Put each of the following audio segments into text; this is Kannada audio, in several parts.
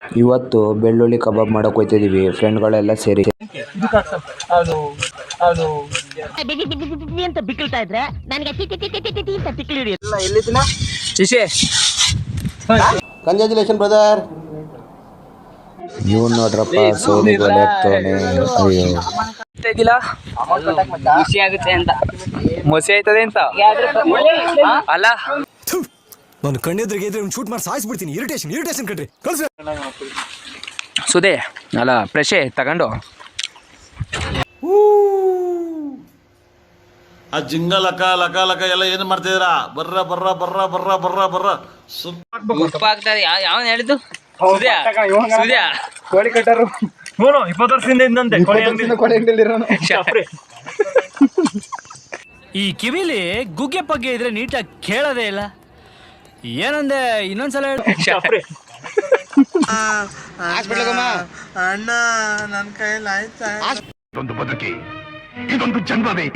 ಇವತ್ತು ಬೆಳ್ಳುಳ್ಳಿ ಕಬಾಬ್ ಮಾಡಕ್ ಹೋಗ್ತಿದೀವಿ ಫ್ರೆಂಡ್ಗಳೆಲ್ಲ ಸೇರಿ. ಅಂತ ಬಿಕ್ಕಳ್ತಾ ಇದ್ರೆ ನನಗೆ ಅಂತ ತಿಕ್ಲಿ ಕಂಗ್ರಾಚುಲೇಷನ್ ಬ್ರದರ್. ಇವ್ನು ನೋಡ್ರಪ್ಪ ಸೌದಿಗೆ ಒಲೆ ಹಾಕ್ತವನೆ. ಅಯ್ಯೋ ಖುಷಿ ಆಗುತ್ತೆ ಅಂತ ಮಸಿ ಆಯ್ತದೆ ಅಂತ ಅಲ್ಲ. ನಾನು ಕಣ್ಣೆದ್ರಿಗೆ ಇದ್ರೆ ಶೂಟ್ ಮಾಡಿ ಸಾಯಿಸ್ಬಿಡ್ತೀನಿ. ಇರಿಟೇಷನ್ ಕಣ್ರಿ. ಸುದೇ ಅಲ್ಲ ಪ್ರಶೆ ತಗೊಂಡು ಆ ಜಿಂಗ ಲಕ ಲಕ ಲಕ ಎಲ್ಲ ಏನು ಮಾಡ್ತಿದ್ದೀರಾ? ಬರ್ರ ಬರ್ರ ಬರ್ರ ಬರ್ರ ಬರ್ರ ಬರ್ರ ಉಪ್ಪು ಹಾಕ್ತಾರೆ. ಯಾವನ್ ಹೇಳಿದ್ದು? ಸುದ್ಯಾ ಕೋಳಿ ಕಟ್ಟರು 20 ವರ್ಷದಿಂದ ಇದ್ದಂತೆ ಈ ಕಿವಿಲಿ ಗುಗ್ಗೆ ಪಗ್ಗೆ ಇದ್ರೆ ನೀಟಾಗಿ ಕೇಳೋದೇ ಇಲ್ಲ. ಏನಂದೆ ಇನ್ನೊಂದ್ಸಲ ಅಣ್ಣ ನನ್ನ ಕೈಯಲ್ಲಿ ಆಯ್ತಾ? ಇದೊಂದು ಬದುಕಿ, ಇದೊಂದು ಜನ್ಮವೇ,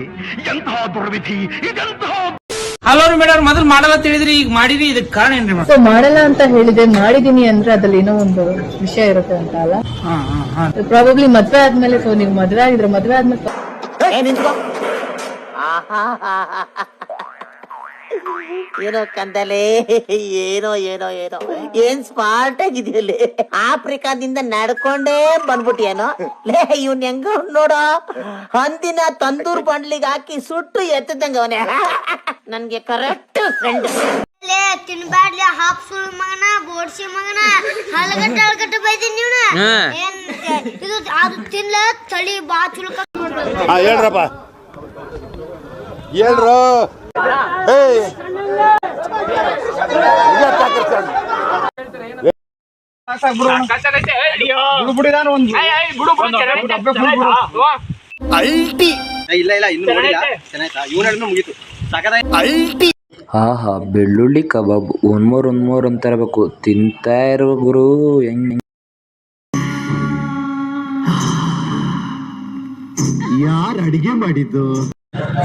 ಎಂತಹ ದುರ್ವಿಧಿ ಇದೆಂತಹ. ಹಲೋ ಮೇಡಮ್, ಮೊದಲು ಮಾಡಲ್ಲ ತಿಳಿದ್ರಿ, ಈಗ ಮಾಡಿರಿ. ಇದಕ್ಕೆ ಕಾರಣ ಏನ್ರಿ? ಸೊ ಮಾಡಲ್ಲ ಅಂತ ಹೇಳಿದೆ, ಮಾಡಿದೀನಿ ಅಂದ್ರೆ ಅದ್ರಲ್ಲಿ ಏನೋ ಒಂದು ವಿಷಯ ಇರುತ್ತೆ ಅಂತ ಅಲ್ಲ. ಪ್ರಾಬಬ್ಲಿ ಮದ್ವೆ ಆದ್ಮೇಲೆ. ಸೊ ನೀವು ಮದ್ವೆ ಆಗಿದ್ರೆ ಮದ್ವೆ ಆದ್ಮೇಲೆ ಏನೋ ಕಂದಲೆ, ಏನೋ ಏನೋ ಏನೋ ಏನ್ ಸ್ಮಾರ್ಟ್ ಆಗಿದೆಯಲ್ಲಿ. ಆಫ್ರಿಕಾದಿಂದ ನಡ್ಕೊಂಡೇ ಬಂದ್ಬಿಟ್ಟಿಯೇನೋ ಲೇ. ಇವ್ನ ಹೆಂಗ ನೋಡೋ, ಹಂದಿನ ತಂದೂರ್ ಬಂಡ್ಲಿಗೆ ಹಾಕಿ ಸುಟ್ಟು ಎತ್ತದಂಗ ಅವನೇ. ನನ್ಗೆ ಕರೆಕ್ಟ್ ಫ್ರೆಂಡ್. ತಿನ್ಬ್ಯಾಡ್ಲಿ ಹಾಫ್ ಸುಳ್ ಮಗನ, ಬೋಡ್ಸಿ ಮಗನ, ಹಲಗಟ್ಟ ಬೈದೀನಿ ನೀವ್ನ. ಇದು ಅದು ತಿನ್ಲ ತಳಿ ಬಾ ಚುಲ್ಕ. ಹೇಳ್ರಪ್ಪ, ಹೇಳ್ರು. ಆಹಾ ಬೆಳ್ಳುಳ್ಳಿ ಕಬಾಬ್ ಒನ್ ಮೋರ್ ಅಂತ ಇರಬೇಕು. ತಿಂತಾ ಇರೋ ಗುರು. ಹೆಂಗ್ ಯಾರು ಅಡಿಗೆ ಮಾಡಿದ್ದು?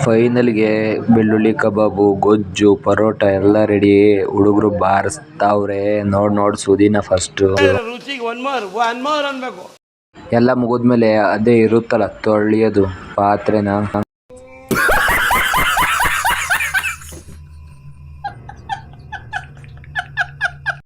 ಫೈನಲ್ಗೆ ಬೆಳ್ಳುಳ್ಳಿ ಕಬಾಬು, ಗೊಜ್ಜು, ಪರೋಟ ಎಲ್ಲ ರೆಡಿ. ಹುಡುಗರು ಬಾರಿಸ್ತಾವ್ರೆ. ನೋಡ್ ಸುದಿನ ಫಸ್ಟ್. ಎಲ್ಲ ಮುಗಿದ್ಮೇಲೆ ಅದೇ ಇರುತ್ತಲ್ಲ ತೊಳೆಯೋದು ಪಾತ್ರೆನ.